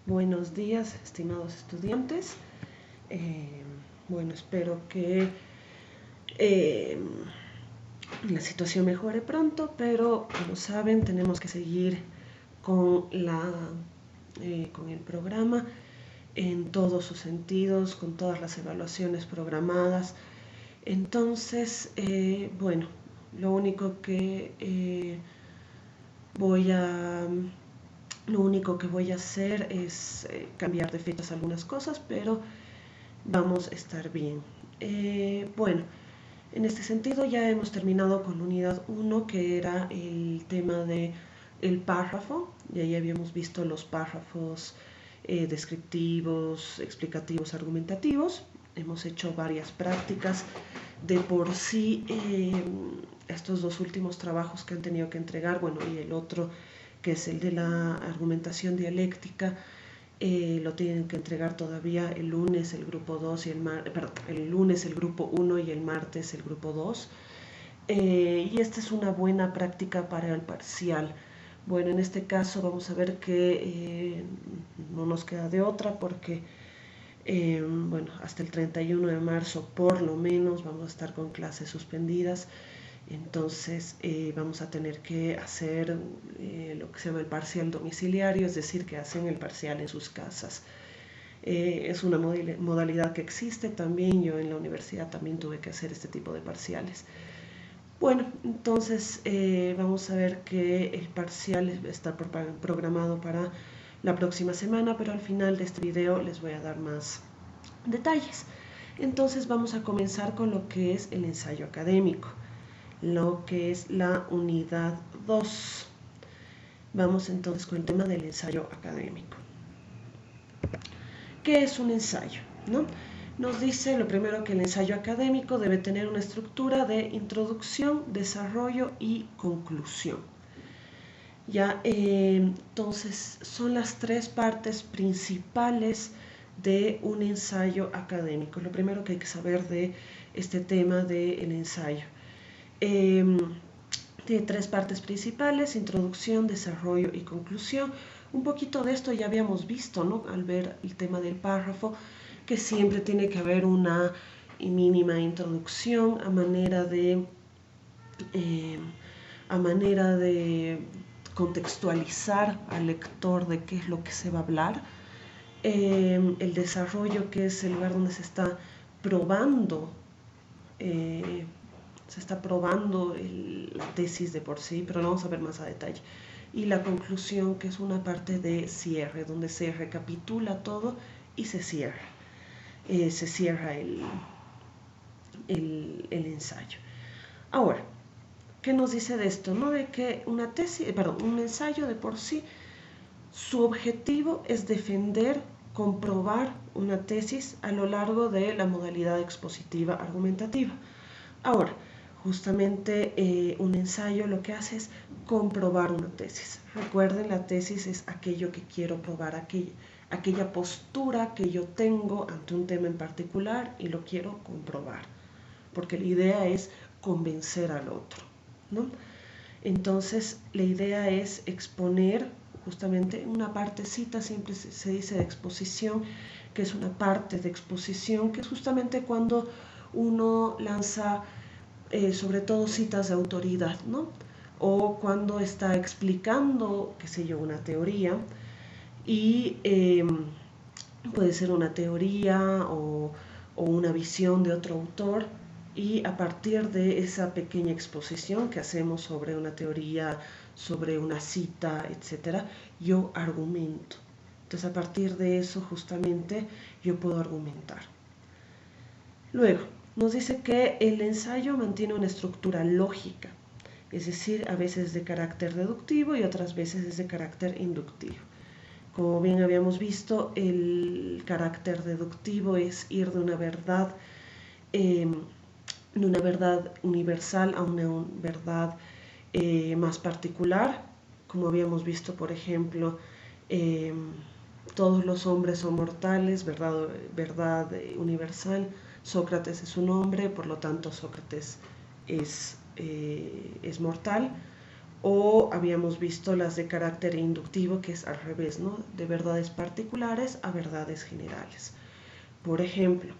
Buenos días, estimados estudiantes. Espero que la situación mejore pronto, pero como saben, tenemos que seguir con el programa en todos sus sentidos, con todas las evaluaciones programadas. Entonces, lo único que voy a hacer es cambiar de fechas algunas cosas, pero vamos a estar bien. En este sentido ya hemos terminado con la unidad 1, que era el tema de el párrafo, y ahí habíamos visto los párrafos descriptivos, explicativos, argumentativos. Hemos hecho varias prácticas. De por sí, estos dos últimos trabajos que han tenido que entregar, y el otro que es el de la argumentación dialéctica, lo tienen que entregar todavía el lunes el grupo 2 y el lunes el grupo 1 y el martes el grupo 2. Y esta es una buena práctica para el parcial. Bueno, en este caso vamos a ver que no nos queda de otra porque hasta el 31 de marzo por lo menos vamos a estar con clases suspendidas. Entonces vamos a tener que hacer lo que se llama el parcial domiciliario, es decir, que hacen el parcial en sus casas. Es una modalidad que existe también. Yo en la universidad también tuve que hacer este tipo de parciales. Bueno, entonces vamos a ver que el parcial está programado para la próxima semana, pero al final de este video les voy a dar más detalles. Entonces vamos a comenzar con lo que es el ensayo académico, lo que es la unidad 2. Vamos entonces con el tema del ensayo académico. ¿Qué es un ensayo? Nos dice lo primero que el ensayo académico debe tener una estructura de introducción, desarrollo y conclusión. Entonces son las tres partes principales de un ensayo académico. Lo primero que hay que saber de este tema del ensayo. Tiene tres partes principales: introducción, desarrollo y conclusión. Un poquito de esto ya habíamos visto, ¿no? Al ver el tema del párrafo, que siempre tiene que haber una mínima introducción a manera de contextualizar al lector de qué es lo que se va a hablar. El desarrollo, que es el lugar donde se está probando la tesis de por sí, pero lo vamos a ver más a detalle. Y la conclusión, que es una parte de cierre, donde se recapitula todo y se cierra. El ensayo. Ahora, ¿qué nos dice de esto? ¿No? De que un ensayo de por sí, su objetivo es defender, comprobar una tesis a lo largo de la modalidad expositiva argumentativa. Ahora, justamente un ensayo lo que hace es comprobar una tesis. Recuerden, la tesis es aquello que quiero probar, aquella postura que yo tengo ante un tema en particular y lo quiero comprobar, porque la idea es convencer al otro, ¿no? Entonces, la idea es exponer justamente una partecita, siempre se dice de exposición, que es una parte de exposición, que es justamente cuando uno lanza sobre todo citas de autoridad, ¿no? O cuando está explicando, qué sé yo, una teoría, y puede ser una teoría o una visión de otro autor, y a partir de esa pequeña exposición que hacemos sobre una teoría, sobre una cita, etcétera, yo argumento. Entonces, a partir de eso, justamente, yo puedo argumentar. Luego, nos dice que el ensayo mantiene una estructura lógica, es decir, a veces de carácter deductivo y otras veces es de carácter inductivo. Como bien habíamos visto, el carácter deductivo es ir de una verdad universal a una verdad más particular. Como habíamos visto, por ejemplo, todos los hombres son mortales, verdad universal. Sócrates es un hombre, por lo tanto Sócrates es mortal. O habíamos visto las de carácter inductivo, que es al revés, ¿no? De verdades particulares a verdades generales. Por ejemplo,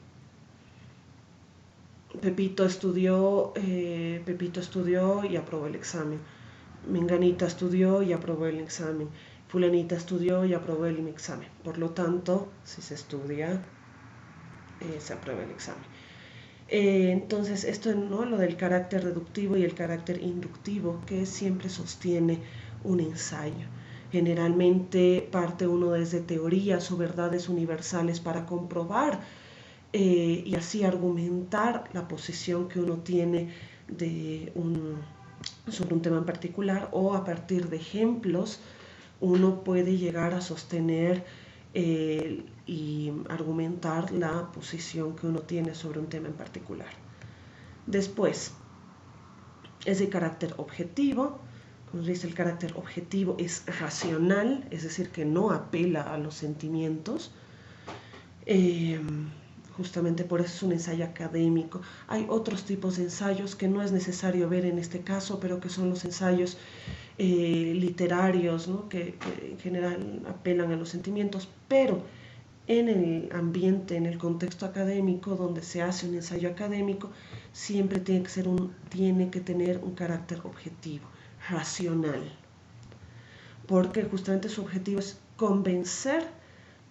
Pepito estudió y aprobó el examen. Menganita estudió y aprobó el examen. Fulanita estudió y aprobó el examen. Por lo tanto, si se estudia, se aprueba el examen. Entonces, esto, ¿no? Lo del carácter deductivo y el carácter inductivo, que siempre sostiene un ensayo. Generalmente parte uno desde teorías o verdades universales para comprobar y así argumentar la posición que uno tiene sobre un tema en particular, o a partir de ejemplos uno puede llegar a sostener y argumentar la posición que uno tiene sobre un tema en particular. Después, es de carácter objetivo. Como dice, el carácter objetivo es racional, es decir, que no apela a los sentimientos. Justamente por eso es un ensayo académico. Hay otros tipos de ensayos que no es necesario ver en este caso, pero que son los ensayos literarios, ¿no? que en general apelan a los sentimientos, pero en el ambiente, en el contexto académico donde se hace un ensayo académico, siempre tiene que tener un carácter objetivo, racional, porque justamente su objetivo es convencer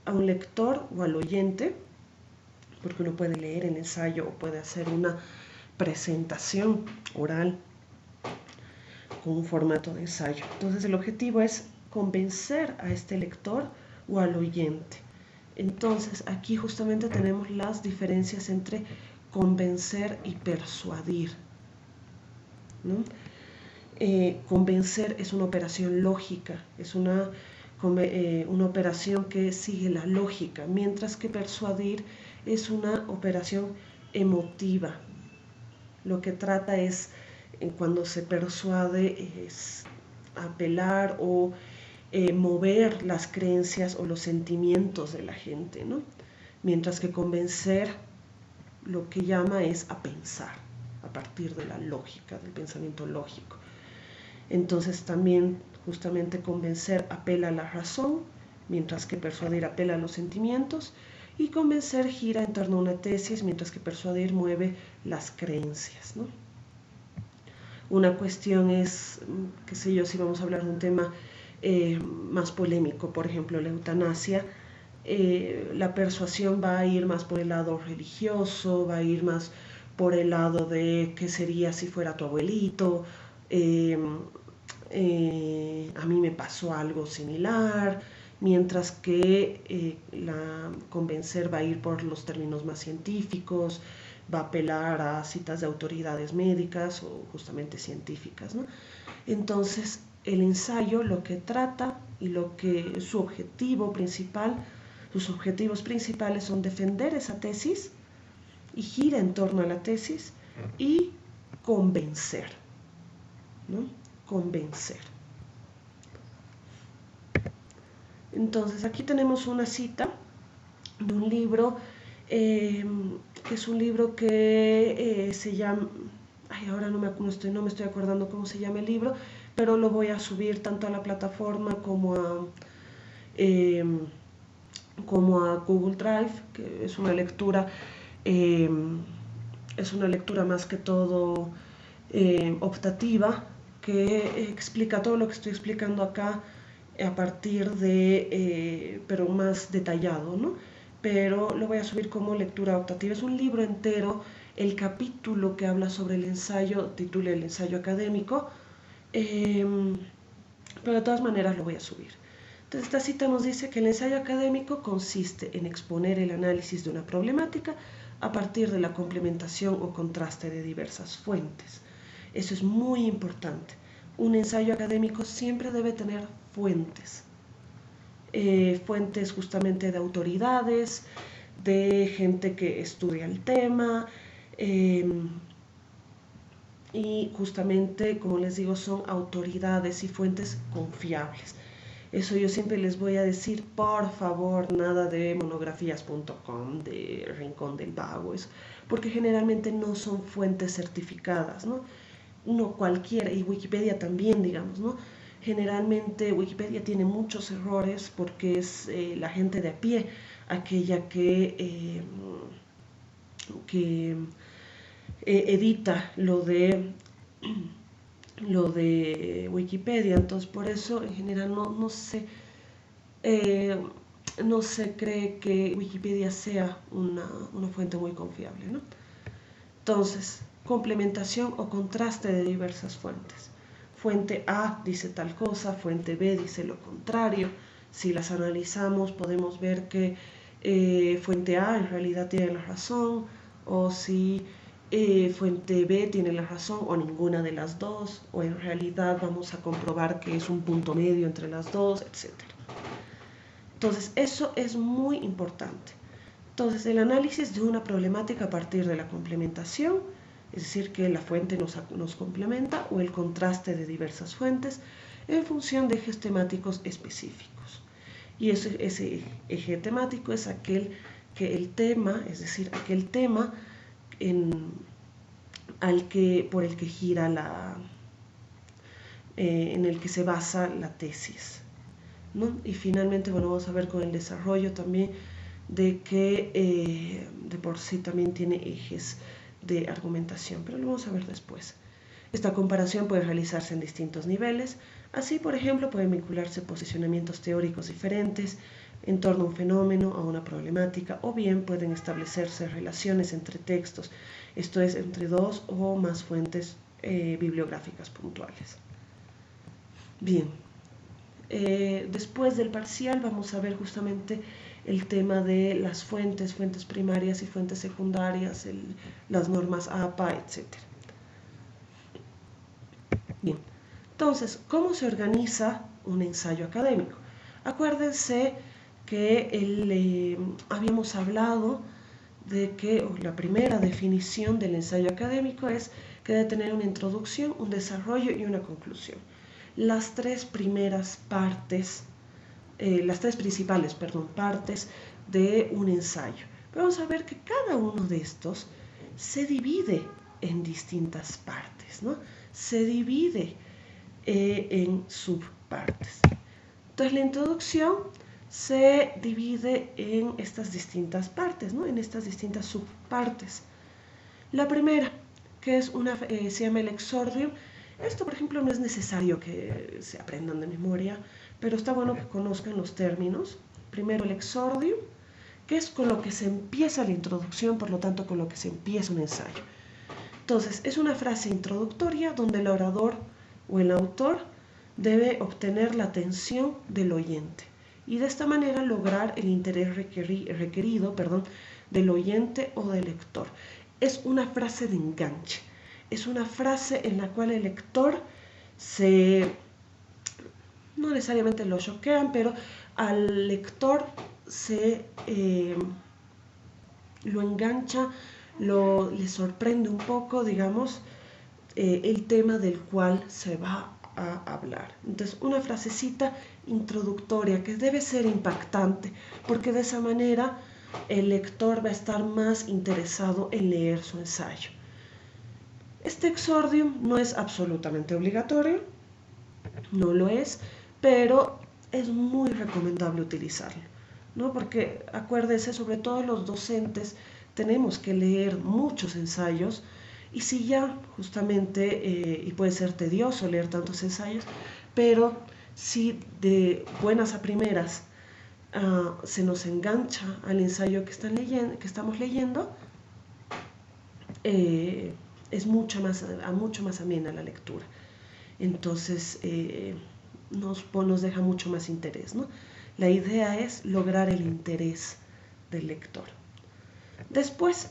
a un lector o al oyente, porque uno puede leer el ensayo o puede hacer una presentación oral con un formato de ensayo. Entonces el objetivo es convencer a este lector o al oyente. Entonces aquí justamente tenemos las diferencias entre convencer y persuadir, ¿no? Convencer es una operación lógica, es una operación que sigue la lógica, mientras que persuadir es una operación emotiva. Lo que trata es, cuando se persuade, es apelar o mover las creencias o los sentimientos de la gente, ¿no? Mientras que convencer lo que llama es a pensar, a partir de la lógica, del pensamiento lógico. Entonces también justamente convencer apela a la razón, mientras que persuadir apela a los sentimientos, y convencer gira en torno a una tesis, mientras que persuadir mueve las creencias, ¿no? Una cuestión es, qué sé yo, si vamos a hablar de un tema más polémico, por ejemplo la eutanasia, la persuasión va a ir más por el lado religioso, va a ir más por el lado de qué sería si fuera tu abuelito, a mí me pasó algo similar, mientras que la convencer va a ir por los términos más científicos, va a apelar a citas de autoridades médicas o justamente científicas, ¿no? Entonces, el ensayo lo que trata y lo que su objetivo principal, sus objetivos principales son defender esa tesis y gira en torno a la tesis y convencer, ¿no? Convencer. Entonces, aquí tenemos una cita de un libro, que es un libro que se llama, ahora no me estoy acordando cómo se llama el libro, pero lo voy a subir tanto a la plataforma como a Google Drive, que es una lectura más que todo optativa, que explica todo lo que estoy explicando acá a partir de, pero más detallado, ¿no? Pero lo voy a subir como lectura optativa. Es un libro entero. El capítulo que habla sobre el ensayo titula El ensayo académico, pero de todas maneras lo voy a subir. Entonces esta cita nos dice que el ensayo académico consiste en exponer el análisis de una problemática a partir de la complementación o contraste de diversas fuentes. Eso es muy importante. Un ensayo académico siempre debe tener fuentes. Fuentes justamente de autoridades, de gente que estudia el tema, y justamente, como les digo, son autoridades y fuentes confiables. Eso yo siempre les voy a decir, por favor, nada de monografías.com, de Rincón del Vago, eso, porque generalmente no son fuentes certificadas, ¿no? uno cualquiera, y Wikipedia también, digamos, ¿no? Generalmente Wikipedia tiene muchos errores porque es la gente de a pie aquella que edita lo de Wikipedia, entonces por eso en general eh, no se cree que Wikipedia sea una fuente muy confiable, ¿no? Entonces, complementación o contraste de diversas fuentes. Fuente A dice tal cosa, fuente B dice lo contrario. Si las analizamos podemos ver que fuente A en realidad tiene la razón, o si fuente B tiene la razón, o ninguna de las dos, o en realidad vamos a comprobar que es un punto medio entre las dos, etc. Entonces, eso es muy importante. Entonces, el análisis de una problemática a partir de la complementación, es decir, que la fuente nos complementa, o el contraste de diversas fuentes en función de ejes temáticos específicos. Y ese eje temático es aquel que el tema, es decir, aquel tema por el que gira en el que se basa la tesis, ¿no? Y finalmente, bueno, vamos a ver con el desarrollo también de que de por sí también tiene ejes de argumentación, pero lo vamos a ver después. Esta comparación puede realizarse en distintos niveles. Así, por ejemplo, pueden vincularse posicionamientos teóricos diferentes en torno a un fenómeno o a una problemática, o bien pueden establecerse relaciones entre textos, esto es, entre dos o más fuentes bibliográficas puntuales. Bien, después del parcial vamos a ver justamente el tema de las fuentes primarias y fuentes secundarias, las normas APA, etc. Bien, entonces, ¿cómo se organiza un ensayo académico? Acuérdense que habíamos hablado de que la primera definición del ensayo académico es que debe tener una introducción, un desarrollo y una conclusión. Las tres primeras partes, las tres principales, partes de un ensayo. Pero vamos a ver que cada uno de estos se divide en distintas partes, ¿no? Se divide en subpartes. Entonces la introducción se divide en estas distintas partes, ¿no? En estas distintas subpartes. La primera, que es se llama el exordium. Esto, por ejemplo, no es necesario que se aprendan de memoria, pero está bueno que conozcan los términos. Primero el exordium, que es con lo que se empieza la introducción, por lo tanto con lo que se empieza un ensayo. Entonces, es una frase introductoria donde el orador o el autor debe obtener la atención del oyente y de esta manera lograr el interés requerido del oyente o del lector. Es una frase de enganche, es una frase en la cual el lector no necesariamente lo choquean, pero al lector lo engancha, le sorprende un poco, digamos, el tema del cual se va a hablar. Entonces, una frasecita introductoria que debe ser impactante, porque de esa manera el lector va a estar más interesado en leer su ensayo. Este exordium no es absolutamente obligatorio, no lo es, pero es muy recomendable utilizarlo, ¿no? Porque acuérdense, sobre todo los docentes, tenemos que leer muchos ensayos, y si ya justamente, y puede ser tedioso leer tantos ensayos, pero si de buenas a primeras se nos engancha al ensayo que estamos leyendo, es mucho más amena la lectura. Entonces nos deja mucho más interés, ¿no? La idea es lograr el interés del lector. Después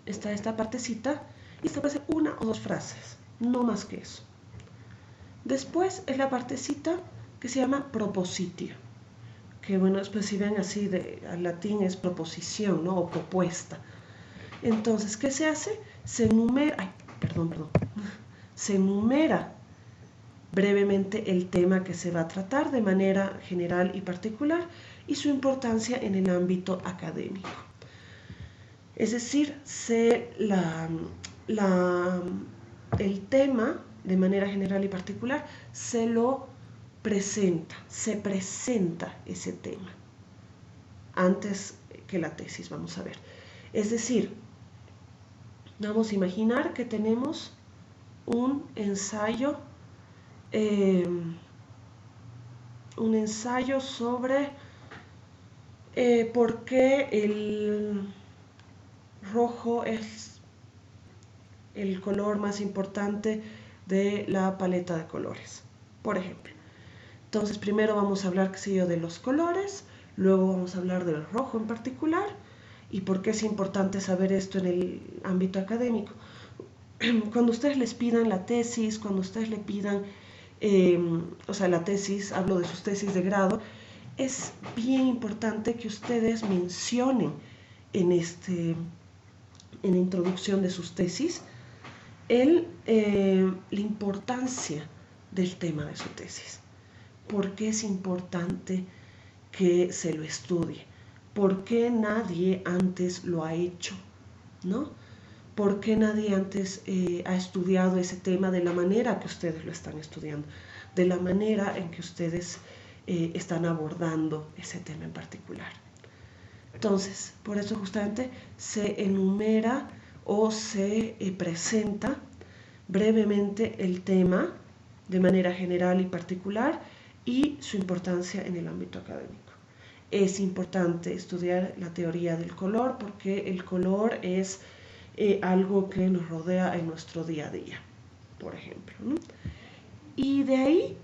está esta partecita, y esta puede ser una o dos frases, no más que eso. Después es la partecita que se llama propositio, que bueno, después si ven así al latín es proposición, ¿no? O propuesta. Entonces, ¿qué se hace? Se enumera, se enumera brevemente el tema que se va a tratar de manera general y particular y su importancia en el ámbito académico. Es decir, el tema de manera general y particular se lo presenta, se presenta ese tema antes que la tesis, vamos a ver. Es decir, vamos a imaginar que tenemos un ensayo sobre por qué el rojo es el color más importante de la paleta de colores, por ejemplo. Entonces, primero vamos a hablar, qué sé yo, de los colores, luego vamos a hablar del rojo en particular y por qué es importante saber esto en el ámbito académico. Cuando ustedes les pidan la tesis, cuando ustedes le pidan, la tesis, hablo de sus tesis de grado, es bien importante que ustedes mencionen en la introducción de sus tesis la importancia del tema de su tesis. ¿Por qué es importante que se lo estudie? ¿Por qué nadie antes lo ha hecho? ¿No? ¿Por qué nadie antes ha estudiado ese tema de la manera que ustedes lo están estudiando? De la manera en que ustedes están abordando ese tema en particular. Entonces, por eso justamente se enumera o se presenta brevemente el tema de manera general y particular y su importancia en el ámbito académico. Es importante estudiar la teoría del color porque el color es algo que nos rodea en nuestro día a día, por ejemplo, ¿no? Y de ahí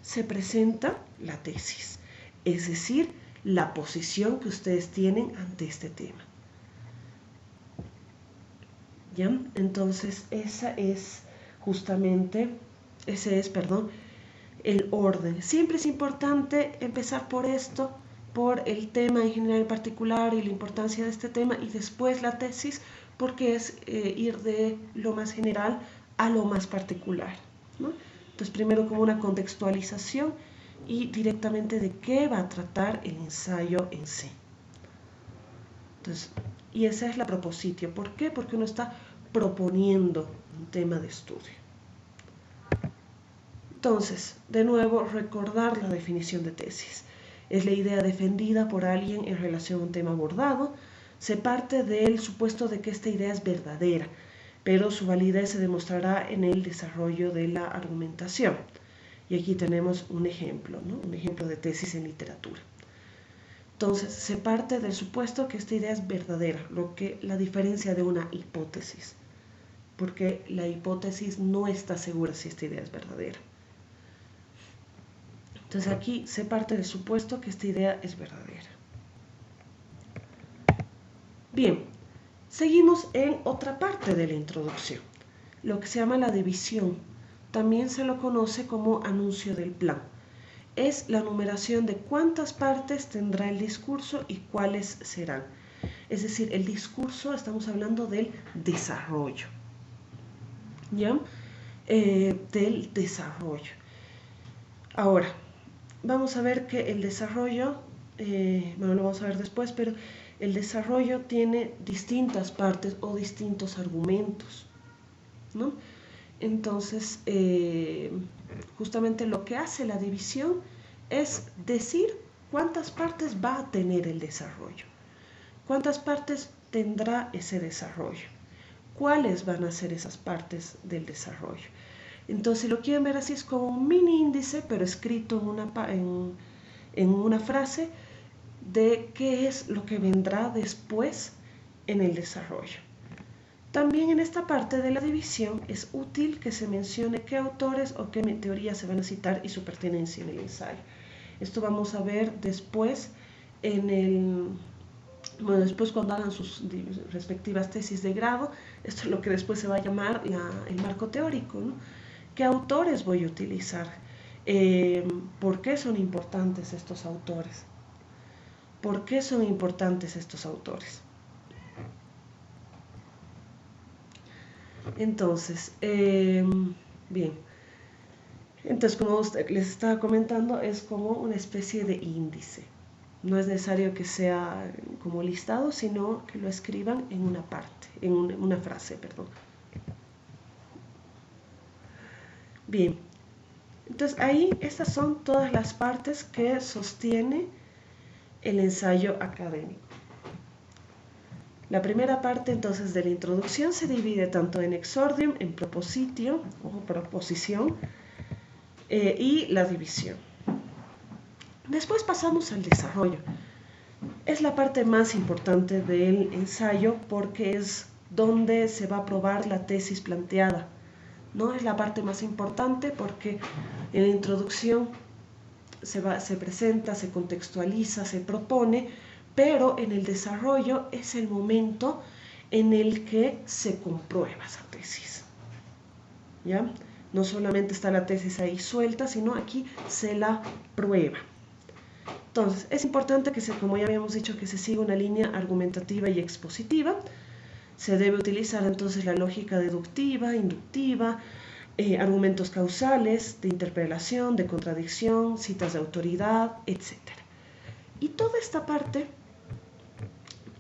se presenta la tesis, es decir, la posición que ustedes tienen ante este tema. ¿Ya? Entonces, ese es el orden. Siempre es importante empezar por esto, por el tema en general en particular y la importancia de este tema, y después la tesis, porque es ir de lo más general a lo más particular, ¿no? Entonces, primero como una contextualización y directamente de qué va a tratar el ensayo en sí. Entonces, y esa es la propositio. ¿Por qué? Porque uno está proponiendo un tema de estudio. Entonces, de nuevo, recordar la definición de tesis. Es la idea defendida por alguien en relación a un tema abordado. Se parte del supuesto de que esta idea es verdadera, pero su validez se demostrará en el desarrollo de la argumentación. Y aquí tenemos un ejemplo, ¿no? Un ejemplo de tesis en literatura. Entonces, se parte del supuesto que esta idea es verdadera, lo que la diferencia de una hipótesis, porque la hipótesis no está segura si esta idea es verdadera. Entonces, aquí se parte del supuesto que esta idea es verdadera. Bien, seguimos en otra parte de la introducción, lo que se llama la división. También se lo conoce como anuncio del plan. Es la numeración de cuántas partes tendrá el discurso y cuáles serán. Es decir, el discurso, estamos hablando del desarrollo, ¿ya? Del desarrollo. Ahora, vamos a ver que el desarrollo, bueno, lo vamos a ver después, pero el desarrollo tiene distintas partes o distintos argumentos, ¿no? Entonces, justamente lo que hace la división es decir cuántas partes va a tener el desarrollo, cuántas partes tendrá ese desarrollo, cuáles van a ser esas partes del desarrollo. Entonces, si lo quieren ver así, es como un mini índice, pero escrito en una frase de qué es lo que vendrá después en el desarrollo. También en esta parte de la división es útil que se mencione qué autores o qué teorías se van a citar y su pertenencia en el ensayo. Esto vamos a ver después después cuando hagan sus respectivas tesis de grado. Esto es lo que después se va a llamar el marco teórico, ¿no? ¿Qué autores voy a utilizar? ¿Por qué son importantes estos autores? ¿Por qué son importantes estos autores? Entonces, bien, entonces como les estaba comentando, es como una especie de índice. No es necesario que sea como listado, sino que lo escriban en una parte, en una frase, perdón. Bien, entonces ahí estas son todas las partes que sostiene el ensayo académico. La primera parte entonces de la introducción se divide tanto en exordium, en propositio o proposición y la división. Después pasamos al desarrollo. Es la parte más importante del ensayo porque es donde se va a probar la tesis planteada. No es la parte más importante porque en la introducción se presenta, se contextualiza, se propone, pero en el desarrollo es el momento en el que se comprueba esa tesis. ¿Ya? No solamente está la tesis ahí suelta, sino aquí se la prueba. Entonces, es importante que, como ya habíamos dicho, que se siga una línea argumentativa y expositiva. Se debe utilizar entonces la lógica deductiva, inductiva, argumentos causales, de interpelación, de contradicción, citas de autoridad, etc. Y toda esta parte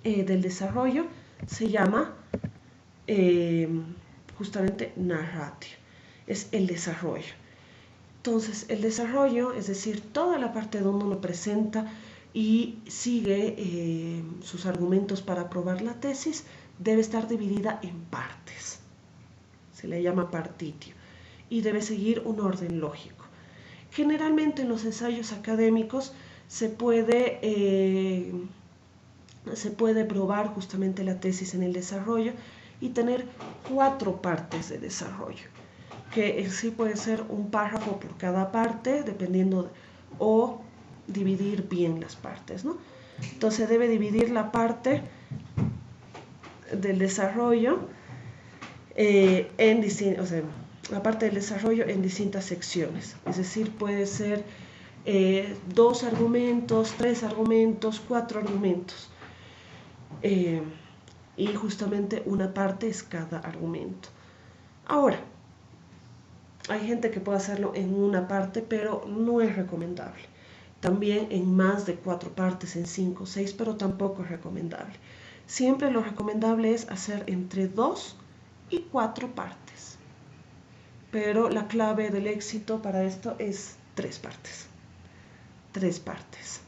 del desarrollo se llama justamente narratio, es el desarrollo. Entonces, el desarrollo, es decir, toda la parte donde uno presenta y sigue sus argumentos para probar la tesis, debe estar dividida en partes. Se le llama partitio y debe seguir un orden lógico. Generalmente en los ensayos académicos se puede probar justamente la tesis en el desarrollo y tener 4 partes de desarrollo, que sí puede ser un párrafo por cada parte, dependiendo, o dividir bien las partes, ¿no? Entonces debe dividir la parte del desarrollo la parte del desarrollo en distintas secciones, es decir, puede ser 2 argumentos, 3 argumentos, 4 argumentos, y justamente una parte es cada argumento. Ahora, hay gente que puede hacerlo en una parte, pero no es recomendable. También en más de 4 partes, en 5 o 6, pero tampoco es recomendable. Siempre lo recomendable es hacer entre 2 y 4 partes. Pero la clave del éxito para esto es 3 partes. 3 partes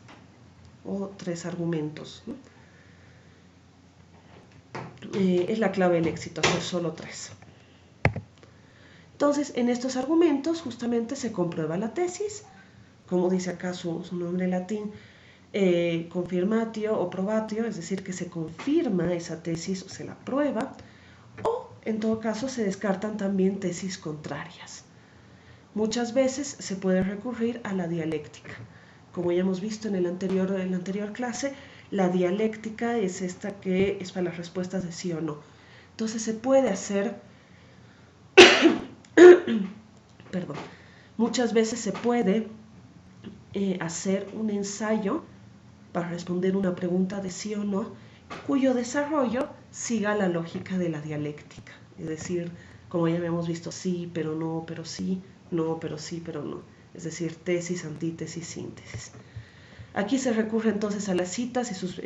o 3 argumentos, ¿no? Es la clave del éxito, hacer solo 3. Entonces, en estos argumentos justamente se comprueba la tesis, como dice acá su nombre en latín, confirmatio o probatio, es decir, que se confirma esa tesis o se la prueba, o en todo caso se descartan también tesis contrarias. Muchas veces se puede recurrir a la dialéctica. Como ya hemos visto en la anterior clase, la dialéctica es esta que es para las respuestas de sí o no. Entonces se puede hacer, perdón, muchas veces se puede hacer un ensayo para responder una pregunta de sí o no, cuyo desarrollo siga la lógica de la dialéctica. Es decir, como ya habíamos visto, sí, pero no, pero sí, no, pero sí, pero no. Es decir, tesis, antítesis, síntesis. Aquí se recurre entonces a las citas y sus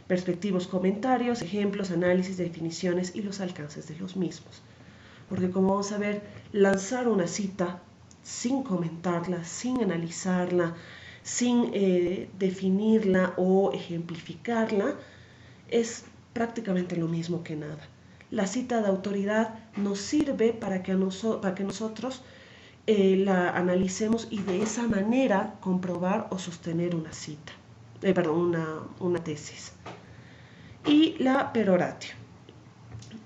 respectivos comentarios, ejemplos, análisis, definiciones y los alcances de los mismos. Porque como vamos a ver, lanzar una cita sin comentarla, sin analizarla, sin definirla o ejemplificarla, es prácticamente lo mismo que nada. La cita de autoridad nos sirve para que nosotros la analicemos y de esa manera comprobar o sostener una cita, una tesis. Y la peroratio.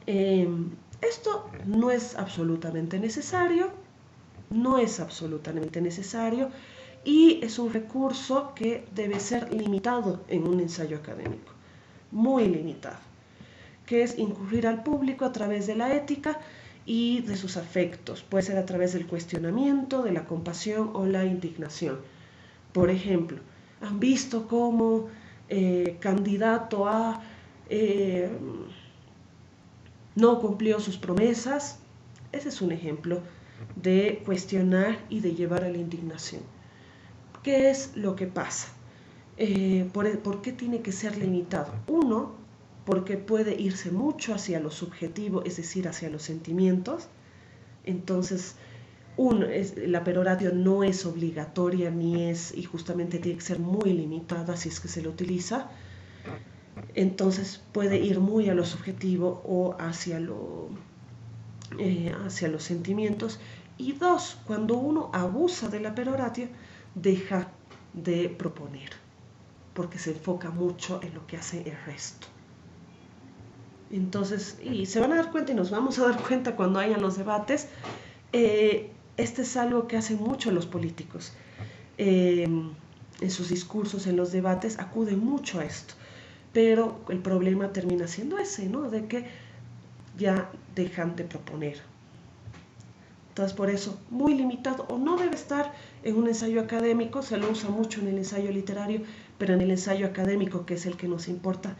Esto no es absolutamente necesario, y es un recurso que debe ser limitado en un ensayo académico, muy limitado, que es incurrir al público a través de la ética y de sus afectos. Puede ser a través del cuestionamiento, de la compasión o la indignación. Por ejemplo, ¿han visto cómo candidato A no cumplió sus promesas? Ese es un ejemplo de cuestionar y de llevar a la indignación. ¿Qué es lo que pasa? ¿Por qué tiene que ser limitado? Uno, porque puede irse mucho hacia lo subjetivo, es decir, hacia los sentimientos. Entonces, la peroratio no es obligatoria y justamente tiene que ser muy limitada si es que se lo utiliza. Entonces puede ir muy a lo subjetivo o hacia los sentimientos. Y dos, cuando uno abusa de la peroratio, deja de proponer, porque se enfoca mucho en lo que hace el resto. Entonces, y se van a dar cuenta y nos vamos a dar cuenta cuando hayan los debates, este es algo que hacen mucho los políticos. En sus discursos, en los debates, acuden mucho a esto. Pero el problema termina siendo ese, ¿no? De que ya dejan de proponer. Entonces, por eso, muy limitado, o no debe estar en un ensayo académico, se lo usa mucho en el ensayo literario, pero en el ensayo académico, que es el que nos importa,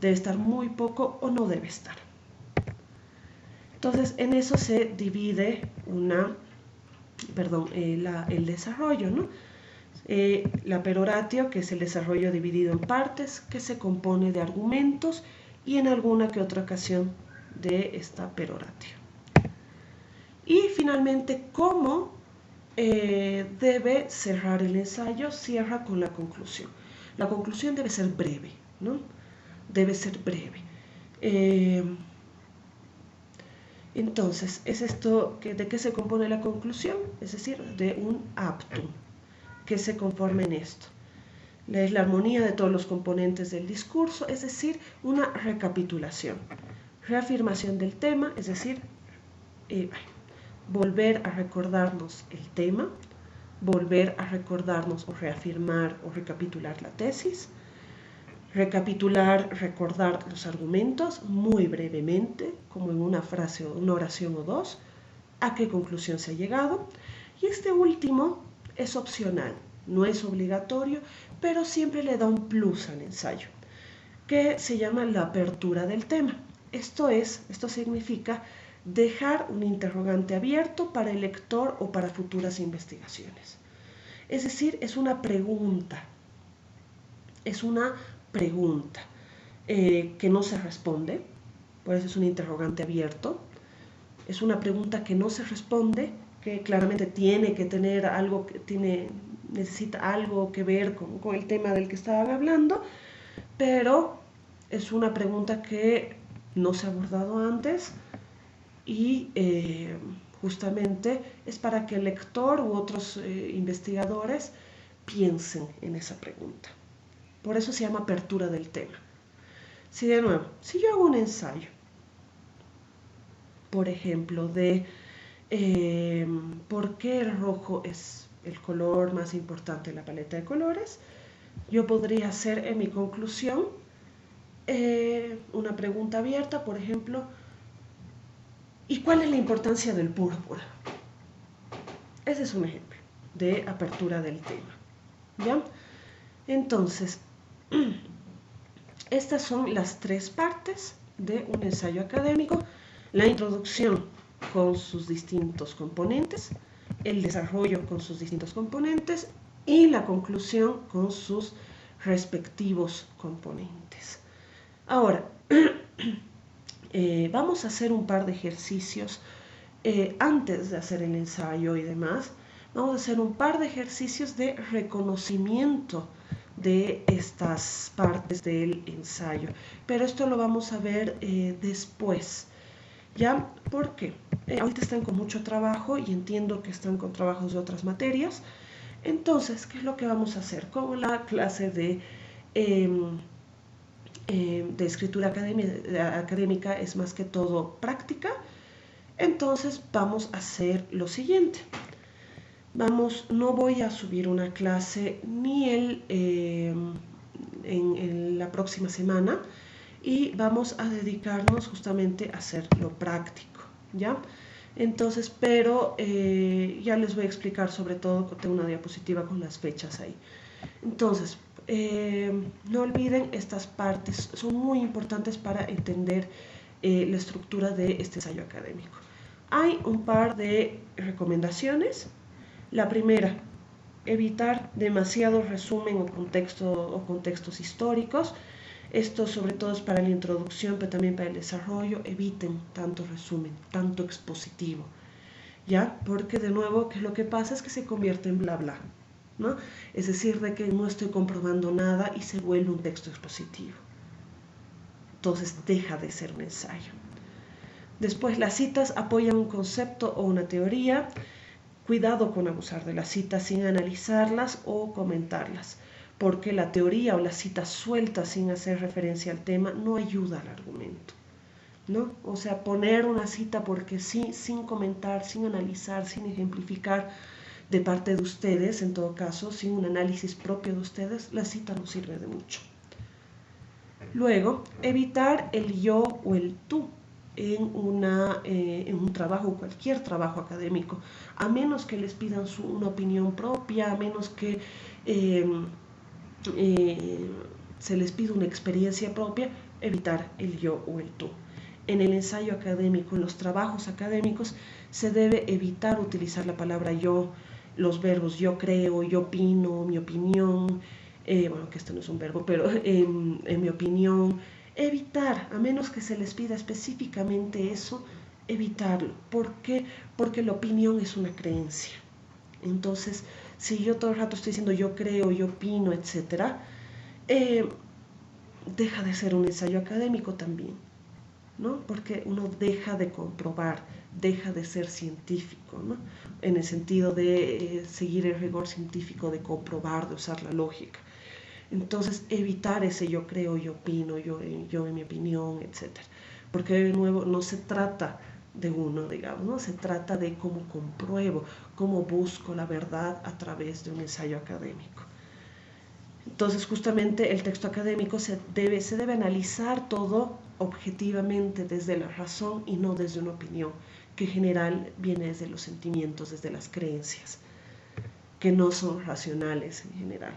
debe estar muy poco o no debe estar. Entonces, en eso se divide el desarrollo, ¿no? La peroratio, que es el desarrollo dividido en partes, que se compone de argumentos y en alguna que otra ocasión de esta peroratio. Y finalmente, ¿cómo debe cerrar el ensayo? Cierra con la conclusión. La conclusión debe ser breve, ¿no? Debe ser breve. Entonces, ¿es esto de qué se compone la conclusión? Es decir, de un aptum que se conforme en esto. Es la armonía de todos los componentes del discurso, es decir, una recapitulación. Reafirmación del tema, es decir, volver a recordarnos el tema, volver a recordarnos o reafirmar o recapitular la tesis, recapitular, recordar los argumentos muy brevemente, como en una frase o una oración o dos, a qué conclusión se ha llegado. Y este último es opcional, no es obligatorio, pero siempre le da un plus al ensayo, que se llama la apertura del tema. Esto significa dejar un interrogante abierto para el lector o para futuras investigaciones. Es decir, es una pregunta. Es una pregunta que no se responde, por eso es un interrogante abierto. Es una pregunta que no se responde, que claramente tiene que tener algo, necesita algo que ver con el tema del que estaban hablando, pero es una pregunta que no se ha abordado antes y justamente es para que el lector u otros investigadores piensen en esa pregunta. Por eso se llama apertura del tema. Si de nuevo, si yo hago un ensayo, por ejemplo, de por qué el rojo es el color más importante en la paleta de colores, yo podría hacer en mi conclusión una pregunta abierta, por ejemplo, ¿y cuál es la importancia del púrpura? Ese es un ejemplo de apertura del tema, ¿ya? Entonces, estas son las tres partes de un ensayo académico: la introducción con sus distintos componentes, el desarrollo con sus distintos componentes y la conclusión con sus respectivos componentes. Ahora, vamos a hacer un par de ejercicios antes de hacer el ensayo y demás. Vamos a hacer un par de ejercicios de reconocimiento de estas partes del ensayo, pero esto lo vamos a ver después, ¿ya? Porque ahorita están con mucho trabajo y entiendo que están con trabajos de otras materias. Entonces, ¿qué es lo que vamos a hacer? Como la clase de escritura académica es más que todo práctica, entonces vamos a hacer lo siguiente. No voy a subir una clase ni en la próxima semana, y vamos a dedicarnos justamente a hacer lo práctico, ¿ya? Entonces, pero ya les voy a explicar, sobre todo, tengo una diapositiva con las fechas ahí. Entonces, no olviden, estas partes son muy importantes para entender la estructura de este ensayo académico. Hay un par de recomendaciones. La primera, evitar demasiado resumen o contextos históricos. Esto sobre todo es para la introducción, pero también para el desarrollo. Eviten tanto resumen, tanto expositivo. ¿ya? Porque de nuevo, que lo que pasa es que se convierte en bla bla, ¿no? Es decir, de que no estoy comprobando nada y se vuelve un texto expositivo. Entonces deja de ser un ensayo. Después, las citas apoyan un concepto o una teoría. Cuidado con abusar de las citas sin analizarlas o comentarlas, porque la teoría o las citas sueltas sin hacer referencia al tema no ayuda al argumento, ¿no? O sea, poner una cita porque sí, sin comentar, sin analizar, sin ejemplificar de parte de ustedes, en todo caso, sin un análisis propio de ustedes, la cita no sirve de mucho. Luego, evitar el yo o el tú en un trabajo, cualquier trabajo académico, a menos que les pidan una opinión propia, a menos que se les pida una experiencia propia, evitar el yo o el tú. En el ensayo académico, en los trabajos académicos, se debe evitar utilizar la palabra yo, los verbos yo creo, yo opino, mi opinión, bueno, que esto no es un verbo, pero en mi opinión, evitar, a menos que se les pida específicamente eso, evitarlo. ¿Por qué? Porque la opinión es una creencia. Entonces, si yo todo el rato estoy diciendo yo creo, yo opino, etc., deja de ser un ensayo académico también, ¿no? Porque uno deja de comprobar, deja de ser científico, ¿no? En el sentido de seguir el rigor científico, de comprobar, de usar la lógica. Entonces, evitar ese yo creo, yo opino, yo en mi opinión, etc. Porque de nuevo no se trata de uno, digamos, ¿no? Se trata de cómo compruebo, cómo busco la verdad a través de un ensayo académico. Entonces, justamente el texto académico se debe analizar todo objetivamente desde la razón y no desde una opinión, que en general viene desde los sentimientos, desde las creencias, que no son racionales en general.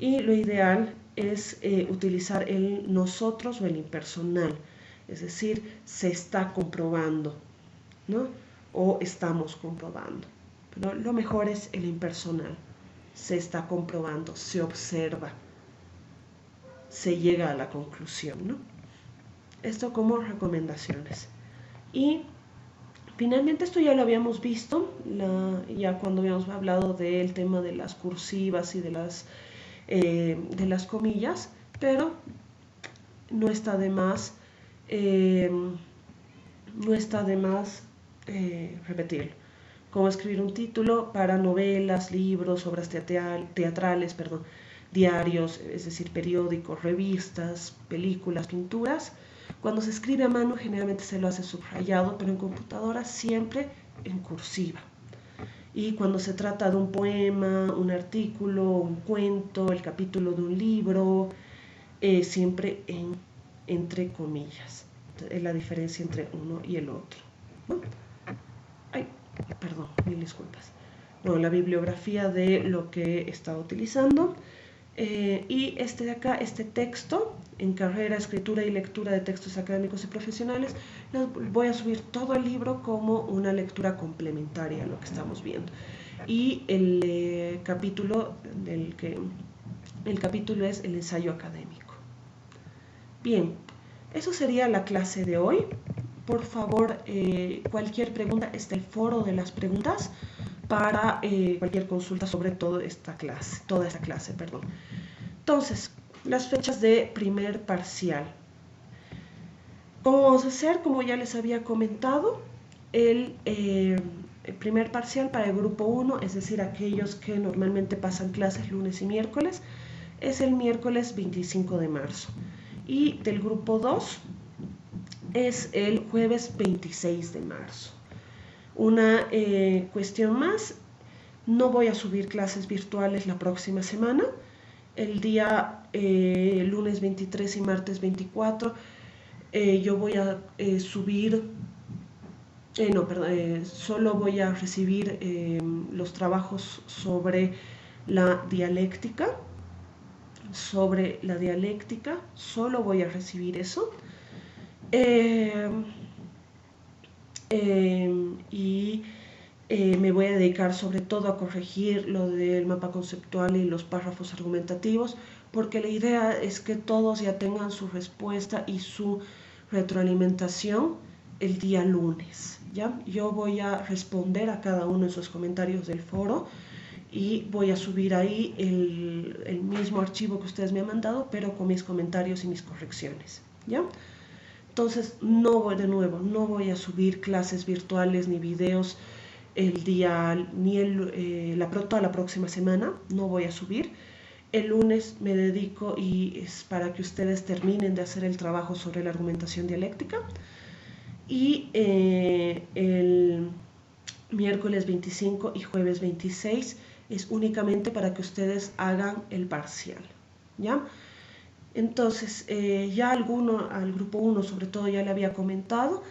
Y lo ideal es utilizar el nosotros o el impersonal, es decir, se está comprobando, ¿no? O estamos comprobando. Pero lo mejor es el impersonal. Se está comprobando, se observa, se llega a la conclusión, ¿no? Esto como recomendaciones. Y finalmente esto ya lo habíamos visto, ya cuando habíamos hablado del tema de las cursivas y de las comillas, pero no está de más, repetirlo. Como escribir un título para novelas, libros, obras teatrales, diarios, es decir, periódicos, revistas, películas, pinturas. Cuando se escribe a mano generalmente se lo hace subrayado, pero en computadora siempre en cursiva. Y cuando se trata de un poema, un artículo, un cuento, el capítulo de un libro, siempre entre comillas. Es la diferencia entre uno y el otro, ¿no? Ay, perdón, mil disculpas. Bueno, la bibliografía de lo que he estado utilizando. Y este de acá, este texto en carrera, escritura y lectura de textos académicos y profesionales, voy a subir todo el libro como una lectura complementaria a lo que estamos viendo. Y el capítulo es el ensayo académico. Bien, eso sería la clase de hoy. Por favor, cualquier pregunta, está el foro de las preguntas para cualquier consulta sobre toda esta clase. Entonces, las fechas de primer parcial. ¿Cómo vamos a hacer? Como ya les había comentado, el primer parcial para el grupo 1, es decir, aquellos que normalmente pasan clases lunes y miércoles, es el miércoles 25 de marzo. Y del grupo 2 es el jueves 26 de marzo. Una cuestión más, no voy a subir clases virtuales la próxima semana. El día lunes 23 y martes 24 yo voy a subir, solo voy a recibir los trabajos sobre la dialéctica, solo voy a recibir eso. Y me voy a dedicar sobre todo a corregir lo del mapa conceptual y los párrafos argumentativos, porque la idea es que todos ya tengan su respuesta y su retroalimentación el día lunes. ¿ya? Yo voy a responder a cada uno de esos comentarios del foro y voy a subir ahí el mismo archivo que ustedes me han mandado, pero con mis comentarios y mis correcciones, ¿ya? Entonces, no voy a subir clases virtuales ni videos el día, ni toda la próxima semana, no voy a subir. El lunes me dedico y es para que ustedes terminen de hacer el trabajo sobre la argumentación dialéctica. Y el miércoles 25 y jueves 26 es únicamente para que ustedes hagan el parcial, ¿ya? Entonces, ya al grupo 1 sobre todo ya le había comentado,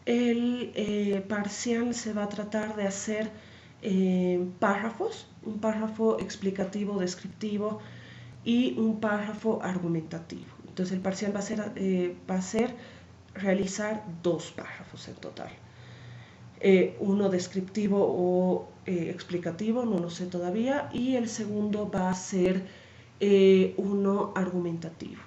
el parcial se va a tratar de hacer párrafos, un párrafo explicativo, descriptivo y un párrafo argumentativo. Entonces el parcial va a ser realizar 2 párrafos en total. Uno descriptivo o explicativo, no lo sé todavía, y el segundo va a ser uno argumentativo.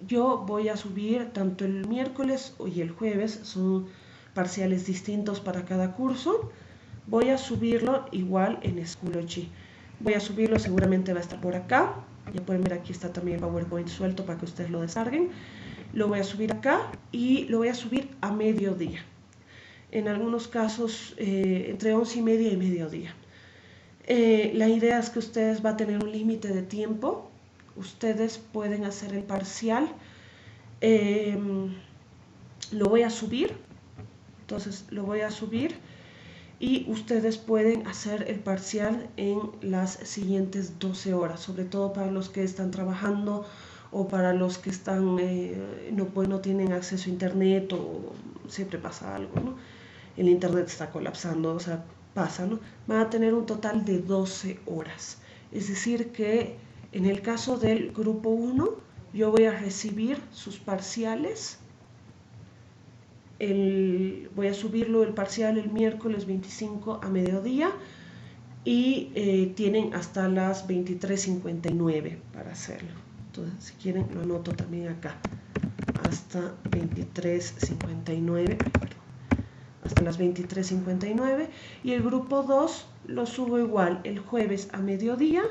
Yo voy a subir tanto el miércoles y el jueves, son parciales distintos para cada curso. Voy a subirlo igual en Schoology. Voy a subirlo, seguramente va a estar por acá. Ya pueden ver, aquí está también el PowerPoint suelto para que ustedes lo descarguen. Lo voy a subir acá y lo voy a subir a mediodía. En algunos casos entre 11:30 y mediodía. La idea es que ustedes van a tener un límite de tiempo. Ustedes pueden hacer el parcial. Lo voy a subir. Entonces lo voy a subir. Y ustedes pueden hacer el parcial en las siguientes 12 horas, sobre todo para los que están trabajando o para los que están, no tienen acceso a internet o siempre pasa algo, ¿no? El internet está colapsando, o sea, pasa, ¿no? Van a tener un total de 12 horas. Es decir que en el caso del grupo 1, yo voy a recibir sus parciales. Voy a subirlo el parcial el miércoles 25 a mediodía y tienen hasta las 23:59 para hacerlo. Entonces, si quieren, lo anoto también acá. Hasta 23:59, hasta las 23:59. Y el grupo 2 lo subo igual el jueves a mediodía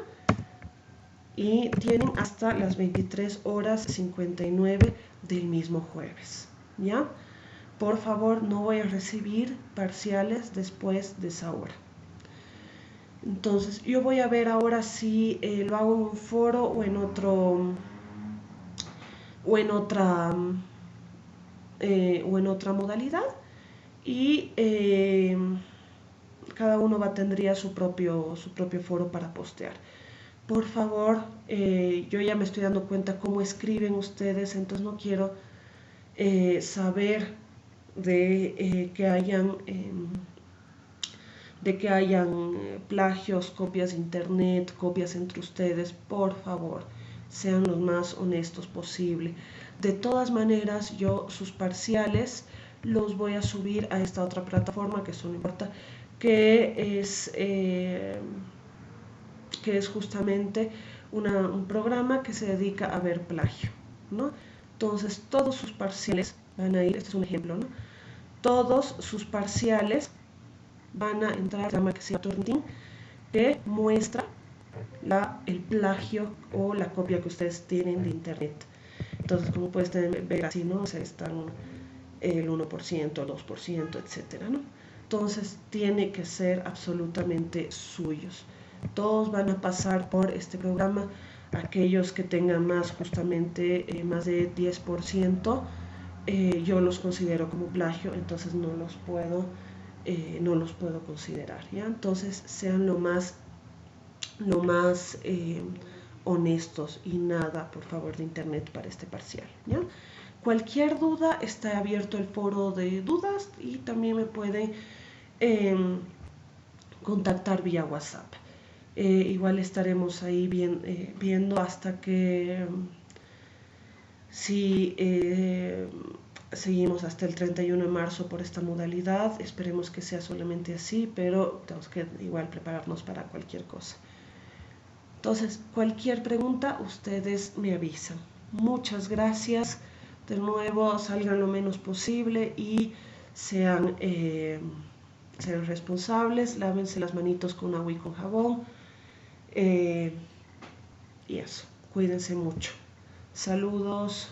y tienen hasta las 23:59 del mismo jueves, ¿ya? Por favor, no voy a recibir parciales después de esa hora. Entonces, yo voy a ver ahora si lo hago en un foro o en otra modalidad. Y cada uno tendría su propio foro para postear. Por favor, yo ya me estoy dando cuenta cómo escriben ustedes, entonces no quiero saber de que hayan plagios, copias de internet, copias entre ustedes. Por favor, sean los más honestos posible. De todas maneras, yo sus parciales los voy a subir a esta otra plataforma, que eso no importa, que es justamente un programa que se dedica a ver plagio, ¿no? Entonces, todos sus parciales van a ir, este es un ejemplo, ¿no? Todos sus parciales van a entrar al programa que se llama Turnitin, que muestra el plagio o la copia que ustedes tienen de internet. Entonces, como pueden ver así, ¿no? O sea, están el 1%, el 2%, etcétera, ¿no? Entonces, tiene que ser absolutamente suyos. Todos van a pasar por este programa. Aquellos que tengan más, justamente más de 10%, yo los considero como plagio, entonces no los puedo considerar, ¿ya? Entonces sean lo más honestos y nada, por favor, de internet para este parcial, ¿ya? Cualquier duda, está abierto el foro de dudas y también me pueden contactar vía WhatsApp. Igual estaremos ahí viendo hasta que si seguimos hasta el 31 de marzo por esta modalidad. Esperemos que sea solamente así, pero tenemos que igual prepararnos para cualquier cosa. Entonces, cualquier pregunta, ustedes me avisan. Muchas gracias. De nuevo, salgan lo menos posible y sean, sean responsables, lávense las manitos con agua y con jabón. Y eso, cuídense mucho. Saludos.